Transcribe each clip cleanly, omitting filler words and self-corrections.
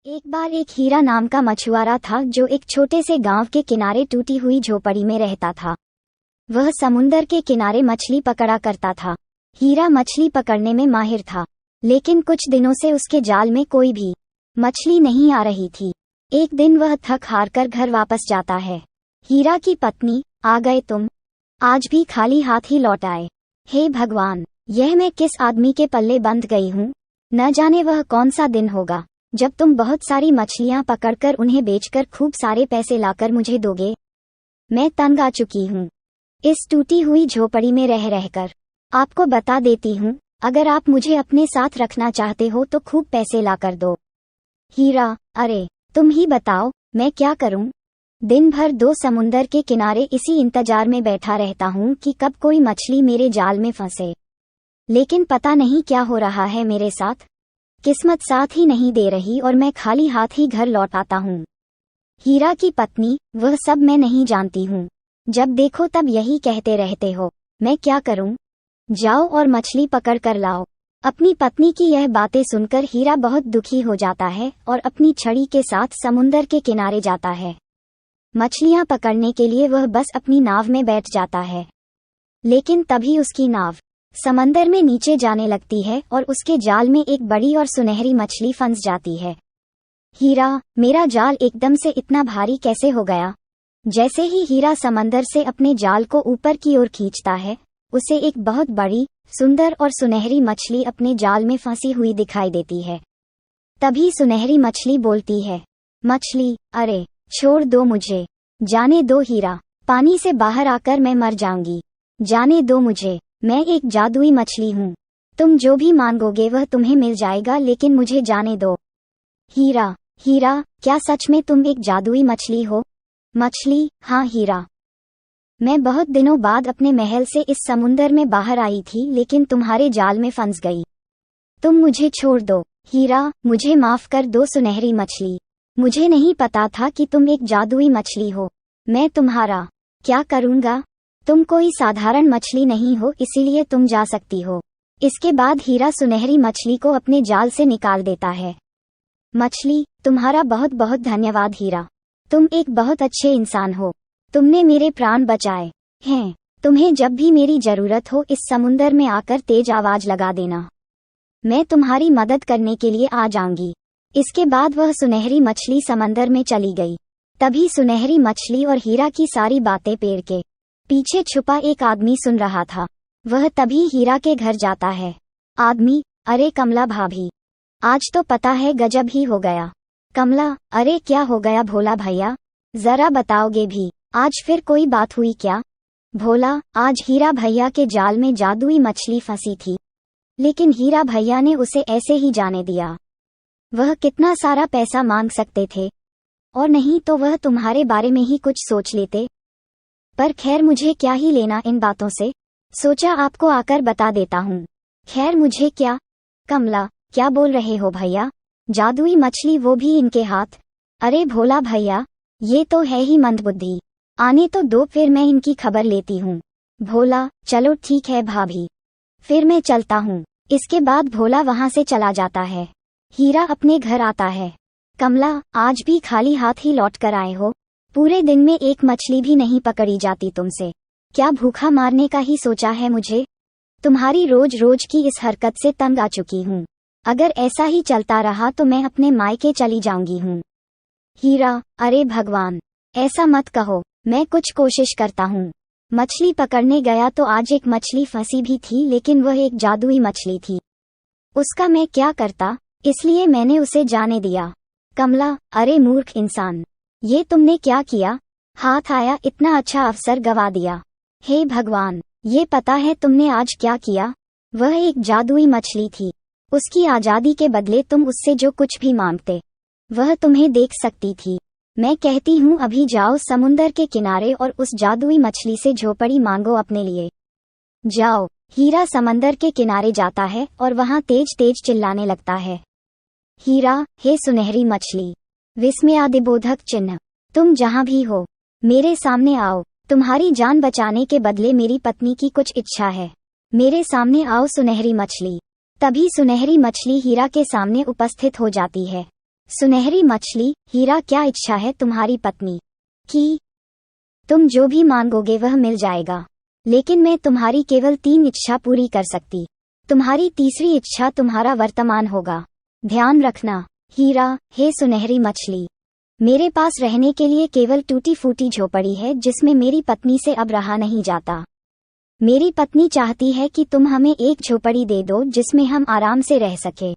एक बार एक हीरा नाम का मछुआरा था जो एक छोटे से गांव के किनारे टूटी हुई झोपड़ी में रहता था। वह समुंदर के किनारे मछली पकड़ा करता था। हीरा मछली पकड़ने में माहिर था, लेकिन कुछ दिनों से उसके जाल में कोई भी मछली नहीं आ रही थी। एक दिन वह थक हार कर घर वापस जाता है। हीरा की पत्नी, आ गए तुम? आज भी खाली हाथ ही लौट आए। हे भगवान, यह मैं किस आदमी के पल्ले बंध गई हूँ। न जाने वह कौन सा दिन होगा जब तुम बहुत सारी मछलियां पकड़कर उन्हें बेचकर खूब सारे पैसे लाकर मुझे दोगे। मैं तंग आ चुकी हूँ इस टूटी हुई झोपड़ी में रह रहकर। आपको बता देती हूँ, अगर आप मुझे अपने साथ रखना चाहते हो तो खूब पैसे लाकर दो। हीरा, अरे तुम ही बताओ मैं क्या करूँ। दिन भर दो समुंदर के किनारे इसी इंतजार में बैठा रहता हूँ कि कब कोई मछली मेरे जाल में फंसे, लेकिन पता नहीं क्या हो रहा है मेरे साथ। किस्मत साथ ही नहीं दे रही और मैं खाली हाथ ही घर लौट आता हूँ। हीरा की पत्नी, वह सब मैं नहीं जानती हूँ। जब देखो तब यही कहते रहते हो। मैं क्या करूँ? जाओ और मछली पकड़ कर लाओ। अपनी पत्नी की यह बातें सुनकर हीरा बहुत दुखी हो जाता है और अपनी छड़ी के साथ समुंदर के किनारे जाता है। मछलियाँ पकड़ने के लिए वह बस अपनी नाव में बैठ जाता है, लेकिन तभी उसकी नाव समंदर में नीचे जाने लगती है और उसके जाल में एक बड़ी और सुनहरी मछली फंस जाती है। हीरा, मेरा जाल एकदम से इतना भारी कैसे हो गया? जैसे ही हीरा समंदर से अपने जाल को ऊपर की ओर खींचता है, उसे एक बहुत बड़ी, सुंदर और सुनहरी मछली अपने जाल में फंसी हुई दिखाई देती है। तभी सुनहरी मछली बोलती है, मछली, अरे छोड़ दो मुझे, जाने दो हीरा, पानी से बाहर आकर मैं मर जाऊंगी। जाने दो मुझे, मैं एक जादुई मछली हूँ। तुम जो भी मांगोगे वह तुम्हें मिल जाएगा, लेकिन मुझे जाने दो। हीरा, हीरा, क्या सच में तुम एक जादुई मछली हो? मछली, हाँ हीरा, मैं बहुत दिनों बाद अपने महल से इस समुंदर में बाहर आई थी, लेकिन तुम्हारे जाल में फंस गई। तुम मुझे छोड़ दो। हीरा, मुझे माफ कर दो सुनहरी मछली, मुझे नहीं पता था कि तुम एक जादुई मछली हो। मैं तुम्हारा क्या करूँगा? तुम कोई साधारण मछली नहीं हो, इसीलिए तुम जा सकती हो। इसके बाद हीरा सुनहरी मछली को अपने जाल से निकाल देता है। मछली, तुम्हारा बहुत बहुत धन्यवाद हीरा, तुम एक बहुत अच्छे इंसान हो। तुमने मेरे प्राण बचाए हैं। तुम्हें जब भी मेरी जरूरत हो इस समुंदर में आकर तेज आवाज लगा देना, मैं तुम्हारी मदद करने के लिए आ जाऊंगी। इसके बाद वह सुनहरी मछली समंदर में चली गई। तभी सुनहरी मछली और हीरा की सारी बातें पेड़ के पीछे छुपा एक आदमी सुन रहा था। वह तभी हीरा के घर जाता है। आदमी, अरे कमला भाभी, आज तो पता है गजब ही हो गया। कमला, अरे क्या हो गया भोला भैया, जरा बताओगे भी, आज फिर कोई बात हुई क्या? भोला, आज हीरा भैया के जाल में जादुई मछली फंसी थी, लेकिन हीरा भैया ने उसे ऐसे ही जाने दिया। वह कितना सारा पैसा मांग सकते थे, और नहीं तो वह तुम्हारे बारे में ही कुछ सोच लेते। पर खैर, मुझे क्या ही लेना इन बातों से, सोचा आपको आकर बता देता हूँ। खैर मुझे क्या। कमला, क्या बोल रहे हो भैया? जादुई मछली, वो भी इनके हाथ? अरे भोला भैया, ये तो है ही मंदबुद्धि। आने तो दो, फिर मैं इनकी खबर लेती हूँ। भोला, चलो ठीक है भाभी, फिर मैं चलता हूँ। इसके बाद भोला वहाँ से चला जाता है। हीरा अपने घर आता है। कमला, आज भी खाली हाथ ही लौट कर आए हो? पूरे दिन में एक मछली भी नहीं पकड़ी जाती तुमसे। क्या भूखा मारने का ही सोचा है मुझे? तुम्हारी रोज रोज की इस हरकत से तंग आ चुकी हूँ। अगर ऐसा ही चलता रहा तो मैं अपने मायके चली जाऊंगी हूँ। हीरा, अरे भगवान, ऐसा मत कहो, मैं कुछ कोशिश करता हूँ। मछली पकड़ने गया तो आज एक मछली फंसी भी थी, लेकिन वह एक जादुई मछली थी। उसका मैं क्या करता, इसलिए मैंने उसे जाने दिया। कमला, अरे मूर्ख इंसान, ये तुमने क्या किया? हाथ आया इतना अच्छा अवसर गवा दिया। हे भगवान, ये पता है तुमने आज क्या किया? वह एक जादुई मछली थी। उसकी आजादी के बदले तुम उससे जो कुछ भी मांगते, वह तुम्हें देख सकती थी। मैं कहती हूँ अभी जाओ समुंदर के किनारे और उस जादुई मछली से झोपड़ी मांगो अपने लिए। जाओ। हीरा समंदर के किनारे जाता है और वहाँ तेज तेज चिल्लाने लगता है। हीरा, हे सुनहरी मछली, विस्मयादिबोधक चिन्ह, तुम जहाँ भी हो मेरे सामने आओ। तुम्हारी जान बचाने के बदले मेरी पत्नी की कुछ इच्छा है। मेरे सामने आओ सुनहरी मछली। तभी सुनहरी मछली हीरा के सामने उपस्थित हो जाती है। सुनहरी मछली, हीरा, क्या इच्छा है तुम्हारी पत्नी की? तुम जो भी मांगोगे वह मिल जाएगा, लेकिन मैं तुम्हारी केवल 3 इच्छा पूरी कर सकती। तुम्हारी तीसरी इच्छा तुम्हारा वर्तमान होगा, ध्यान रखना। हीरा, हे सुनहरी मछली, मेरे पास रहने के लिए केवल टूटी फूटी झोपड़ी है जिसमें मेरी पत्नी से अब रहा नहीं जाता। मेरी पत्नी चाहती है कि तुम हमें एक झोपड़ी दे दो जिसमें हम आराम से रह सके।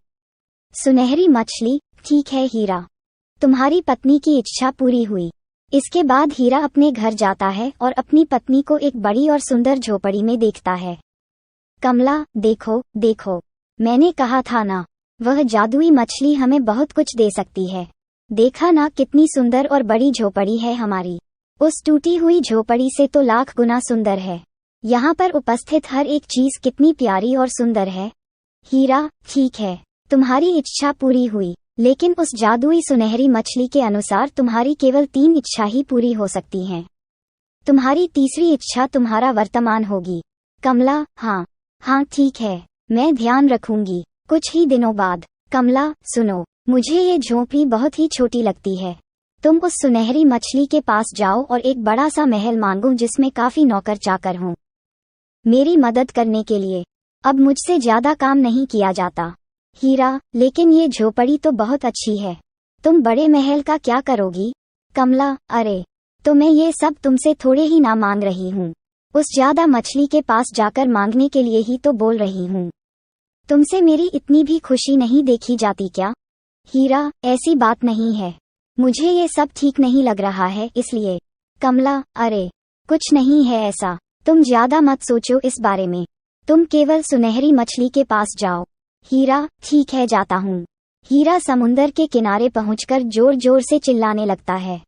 सुनहरी मछली, ठीक है हीरा, तुम्हारी पत्नी की इच्छा पूरी हुई। इसके बाद हीरा अपने घर जाता है और अपनी पत्नी को एक बड़ी और सुंदर झोपड़ी में देखता है। कमला, देखो देखो, मैंने कहा था ना, वह जादुई मछली हमें बहुत कुछ दे सकती है। देखा ना कितनी सुंदर और बड़ी झोपड़ी है हमारी। उस टूटी हुई झोपड़ी से तो लाख गुना सुंदर है। यहाँ पर उपस्थित हर एक चीज कितनी प्यारी और सुंदर है। हीरा, ठीक है, तुम्हारी इच्छा पूरी हुई, लेकिन उस जादुई सुनहरी मछली के अनुसार तुम्हारी केवल 3 इच्छा ही पूरी हो सकती हैं। तुम्हारी तीसरी इच्छा तुम्हारा वर्तमान होगी। कमला, हाँ ठीक है, मैं ध्यान रखूंगी। कुछ ही दिनों बाद, कमला सुनो, मुझे ये झोपड़ी बहुत ही छोटी लगती है। तुम उस सुनहरी मछली के पास जाओ और एक बड़ा सा महल मांगो जिसमें काफी नौकर चाकर हों मेरी मदद करने के लिए। अब मुझसे ज्यादा काम नहीं किया जाता। हीरा, लेकिन ये झोपड़ी तो बहुत अच्छी है, तुम बड़े महल का क्या करोगी? कमला, अरे, तो मैं ये सब तुमसे थोड़े ही ना मांग रही हूँ, उस ज्यादा मछली के पास जाकर मांगने के लिए ही तो बोल रही हूँ। तुमसे मेरी इतनी भी खुशी नहीं देखी जाती क्या? हीरा, ऐसी बात नहीं है, मुझे ये सब ठीक नहीं लग रहा है इसलिए। कमला, अरे, कुछ नहीं है ऐसा, तुम ज्यादा मत सोचो इस बारे में, तुम केवल सुनहरी मछली के पास जाओ। हीरा, ठीक है, जाता हूँ। हीरा समुंदर के किनारे पहुंचकर जोर जोर से चिल्लाने लगता है।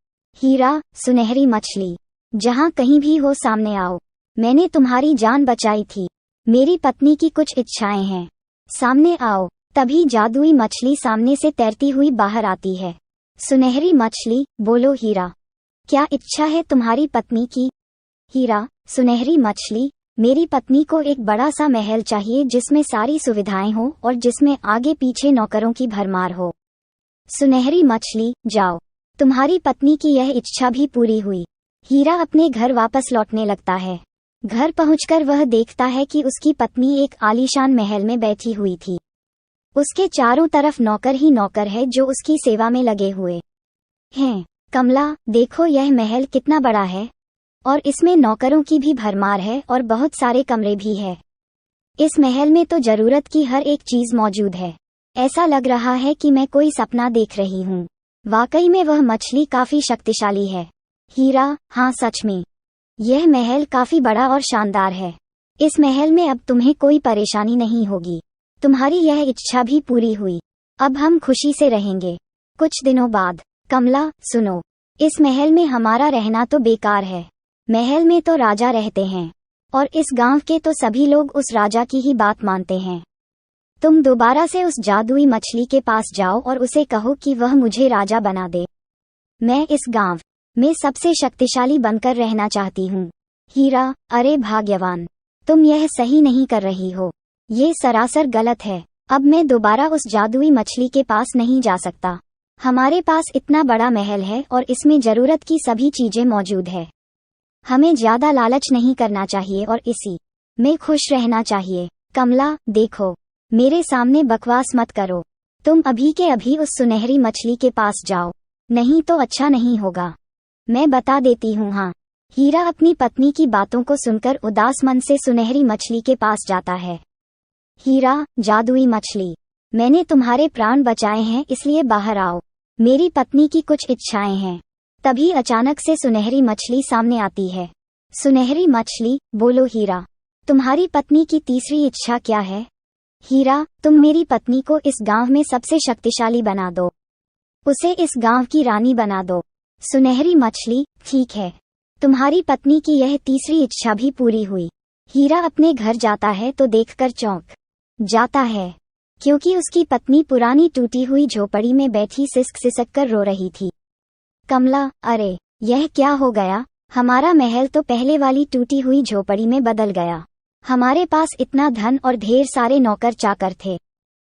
हीरा, सुनहरी मछली, जहाँ कहीं भी हो सामने आओ, मैंने तुम्हारी जान बचाई थी, मेरी पत्नी की कुछ इच्छाएं हैं, सामने आओ। तभी जादुई मछली सामने से तैरती हुई बाहर आती है। सुनहरी मछली, बोलो हीरा, क्या इच्छा है तुम्हारी पत्नी की? हीरा, सुनहरी मछली, मेरी पत्नी को एक बड़ा सा महल चाहिए जिसमें सारी सुविधाएं हो और जिसमें आगे पीछे नौकरों की भरमार हो। सुनहरी मछली, जाओ, तुम्हारी पत्नी की यह इच्छा भी पूरी हुई। हीरा अपने घर वापस लौटने लगता है। घर पहुंचकर वह देखता है कि उसकी पत्नी एक आलीशान महल में बैठी हुई थी। उसके चारों तरफ नौकर ही नौकर है जो उसकी सेवा में लगे हुए हैं। कमला, देखो यह महल कितना बड़ा है, और इसमें नौकरों की भी भरमार है और बहुत सारे कमरे भी है। इस महल में तो जरूरत की हर एक चीज मौजूद है। ऐसा लग रहा है कि मैं कोई सपना देख रही हूँ। वाकई में वह मछली काफी शक्तिशाली है। हीरा, हाँ सच में, यह महल काफी बड़ा और शानदार है। इस महल में अब तुम्हें कोई परेशानी नहीं होगी। तुम्हारी यह इच्छा भी पूरी हुई, अब हम खुशी से रहेंगे। कुछ दिनों बाद, कमला सुनो, इस महल में हमारा रहना तो बेकार है। महल में तो राजा रहते हैं और इस गांव के तो सभी लोग उस राजा की ही बात मानते हैं। तुम दोबारा से उस जादुई मछली के पास जाओ और उसे कहो कि वह मुझे राजा बना दे। मैं इस गांव में सबसे शक्तिशाली बनकर रहना चाहती हूँ। हीरा, अरे भाग्यवान, तुम यह सही नहीं कर रही हो, ये सरासर गलत है। अब मैं दोबारा उस जादुई मछली के पास नहीं जा सकता। हमारे पास इतना बड़ा महल है और इसमें जरूरत की सभी चीजें मौजूद है। हमें ज्यादा लालच नहीं करना चाहिए और इसी में खुश रहना चाहिए। कमला, देखो, मेरे सामने बकवास मत करो। तुम अभी के अभी उस सुनहरी मछली के पास जाओ, नहीं तो अच्छा नहीं होगा। मैं बता देती हूँ। हाँ। हीरा अपनी पत्नी की बातों को सुनकर उदास मन से सुनहरी मछली के पास जाता है। हीरा, जादुई मछली, मैंने तुम्हारे प्राण बचाए हैं इसलिए बाहर आओ, मेरी पत्नी की कुछ इच्छाएं हैं। तभी अचानक से सुनहरी मछली सामने आती है। सुनहरी मछली, बोलो हीरा, तुम्हारी पत्नी की तीसरी इच्छा क्या है? हीरा, तुम मेरी पत्नी को इस गांव में सबसे शक्तिशाली बना दो, उसे इस गांव की रानी बना दो। सुनहरी मछली, ठीक है, तुम्हारी पत्नी की यह तीसरी इच्छा भी पूरी हुई। हीरा अपने घर जाता है तो देखकर चौंक जाता है, क्योंकि उसकी पत्नी पुरानी टूटी हुई झोपड़ी में बैठी सिसक सिसक कर रो रही थी। कमला, अरे यह क्या हो गया? हमारा महल तो पहले वाली टूटी हुई झोपड़ी में बदल गया। हमारे पास इतना धन और ढेर सारे नौकर चाकर थे,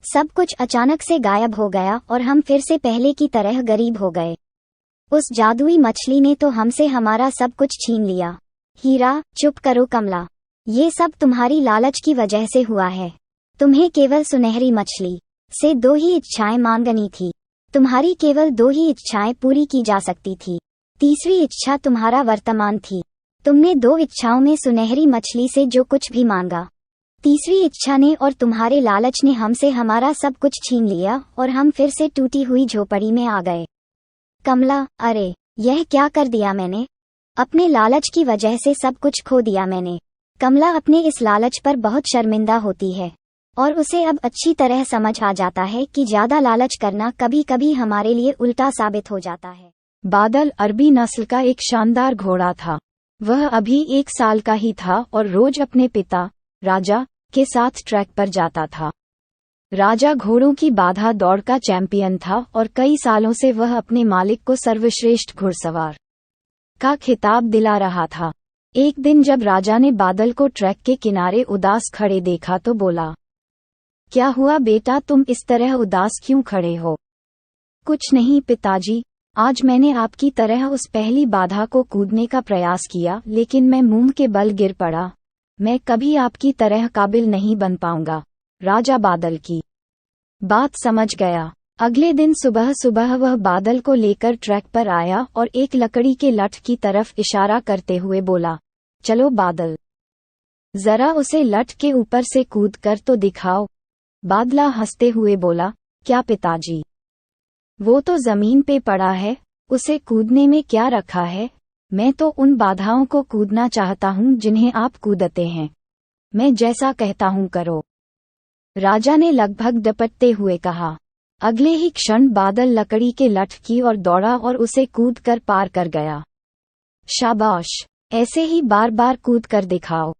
सब कुछ अचानक से गायब हो गया और हम फिर से पहले की तरह गरीब हो गए। उस जादुई मछली ने तो हमसे हमारा सब कुछ छीन लिया। हीरा, चुप करो कमला। ये सब तुम्हारी लालच की वजह से हुआ है। तुम्हें केवल सुनहरी मछली से 2 ही इच्छाएं मांगनी थी। तुम्हारी केवल 2 ही इच्छाएं पूरी की जा सकती थी। तीसरी इच्छा तुम्हारा वर्तमान थी। तुमने 2 इच्छाओं में सुनहरी मछली से जो कुछ भी मांगा, तीसरी इच्छा ने और तुम्हारे लालच ने हमसे हमारा सब कुछ छीन लिया और हम फिर से टूटी हुई झोपड़ी में आ गए। कमला, अरे यह क्या कर दिया मैंने? अपने लालच की वजह से सब कुछ खो दिया मैंने। कमला अपने इस लालच पर बहुत शर्मिंदा होती है और उसे अब अच्छी तरह समझ आ जाता है कि ज्यादा लालच करना कभी कभी हमारे लिए उल्टा साबित हो जाता है। बादल अरबी नस्ल का एक शानदार घोड़ा था। वह अभी 1 साल का ही था और रोज अपने पिता राजा के साथ ट्रैक पर जाता था। राजा घोड़ों की बाधा दौड़ का चैंपियन था और कई सालों से वह अपने मालिक को सर्वश्रेष्ठ घुड़सवार का खिताब दिला रहा था। एक दिन जब राजा ने बादल को ट्रैक के किनारे उदास खड़े देखा तो बोला, क्या हुआ बेटा, तुम इस तरह उदास क्यों खड़े हो? कुछ नहीं पिताजी, आज मैंने आपकी तरह उस पहली बाधा को कूदने का प्रयास किया लेकिन मैं मुंह के बल गिर पड़ा। मैं कभी आपकी तरह काबिल नहीं बन पाऊंगा। राजा बादल की बात समझ गया। अगले दिन सुबह सुबह वह बादल को लेकर ट्रैक पर आया और एक लकड़ी के लठ की तरफ इशारा करते हुए बोला, चलो बादल, जरा उसे लठ के ऊपर से कूद कर तो दिखाओ। बादला हंसते हुए बोला, क्या पिताजी, वो तो जमीन पे पड़ा है, उसे कूदने में क्या रखा है? मैं तो उन बाधाओं को कूदना चाहता हूँ जिन्हें आप कूदते हैं। मैं जैसा कहता हूँ करो। राजा ने लगभग डपटते हुए कहा। अगले ही क्षण बादल लकड़ी के लठ की और दौड़ा और उसे कूद कर पार कर गया। शाबाश, ऐसे ही बार बार कूद कर दिखाओ।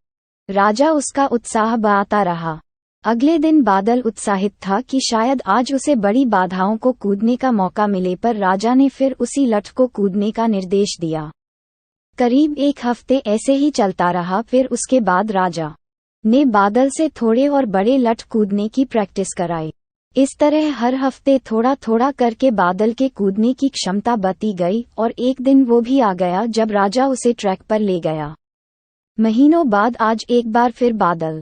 राजा उसका उत्साह बढ़ाता रहा। अगले दिन बादल उत्साहित था कि शायद आज उसे बड़ी बाधाओं को कूदने का मौका मिले, पर राजा ने फिर उसी लठ को कूदने का निर्देश दिया। करीब 1 हफ्ते ऐसे ही चलता रहा। फिर उसके बाद राजा ने बादल से थोड़े और बड़े लठ कूदने की प्रैक्टिस कराई। इस तरह हर हफ्ते थोड़ा थोड़ा करके बादल के कूदने की क्षमता बढ़ती गई और एक दिन वो भी आ गया जब राजा उसे ट्रैक पर ले गया। महीनों बाद आज एक बार फिर बादल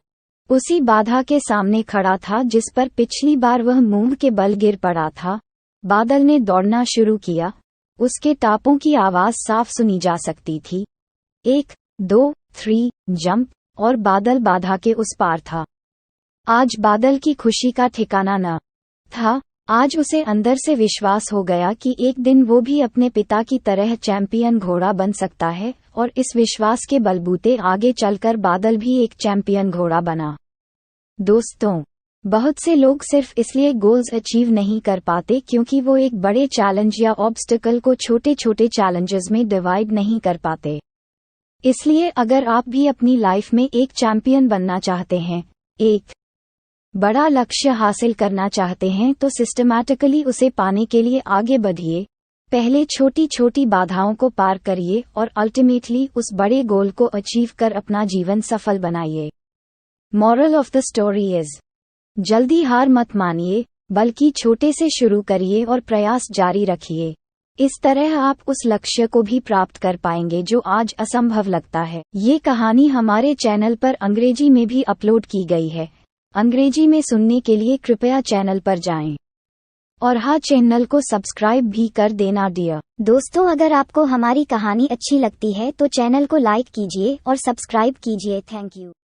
उसी बाधा के सामने खड़ा था जिस पर पिछली बार वह मुंह के बल गिर पड़ा था। बादल ने दौड़ना शुरू किया। उसके टापों की आवाज साफ सुनी जा सकती थी। 1, 2, 3 जंप, और बादल बाधा के उस पार था। आज बादल की खुशी का ठिकाना न था। आज उसे अंदर से विश्वास हो गया कि एक दिन वो भी अपने पिता की तरह चैंपियन घोड़ा बन सकता है, और इस विश्वास के बलबूते आगे चलकर बादल भी एक चैंपियन घोड़ा बना। दोस्तों, बहुत से लोग सिर्फ इसलिए गोल्स अचीव नहीं कर पाते क्योंकि वो एक बड़े चैलेंज या ऑब्स्टिकल को छोटे छोटे चैलेंजेस में डिवाइड नहीं कर पाते। इसलिए अगर आप भी अपनी लाइफ में एक चैंपियन बनना चाहते हैं, एक बड़ा लक्ष्य हासिल करना चाहते हैं, तो सिस्टमैटिकली उसे पाने के लिए आगे बढ़िए। पहले छोटी छोटी बाधाओं को पार करिए और अल्टीमेटली उस बड़े गोल को अचीव कर अपना जीवन सफल बनाइए। Moral of the story is, जल्दी हार मत मानिए, बल्कि छोटे से शुरू करिए और प्रयास जारी रखिए। इस तरह आप उस लक्ष्य को भी प्राप्त कर पाएंगे जो आज असंभव लगता है। ये कहानी हमारे चैनल पर अंग्रेजी में भी अपलोड की गई है। अंग्रेजी में सुनने के लिए कृपया चैनल पर जाएं। और हाँ, चैनल को सब्सक्राइब भी कर देना डियर दोस्तों। अगर आपको हमारी कहानी अच्छी लगती है तो चैनल को लाइक कीजिए और सब्सक्राइब कीजिए। Thank you.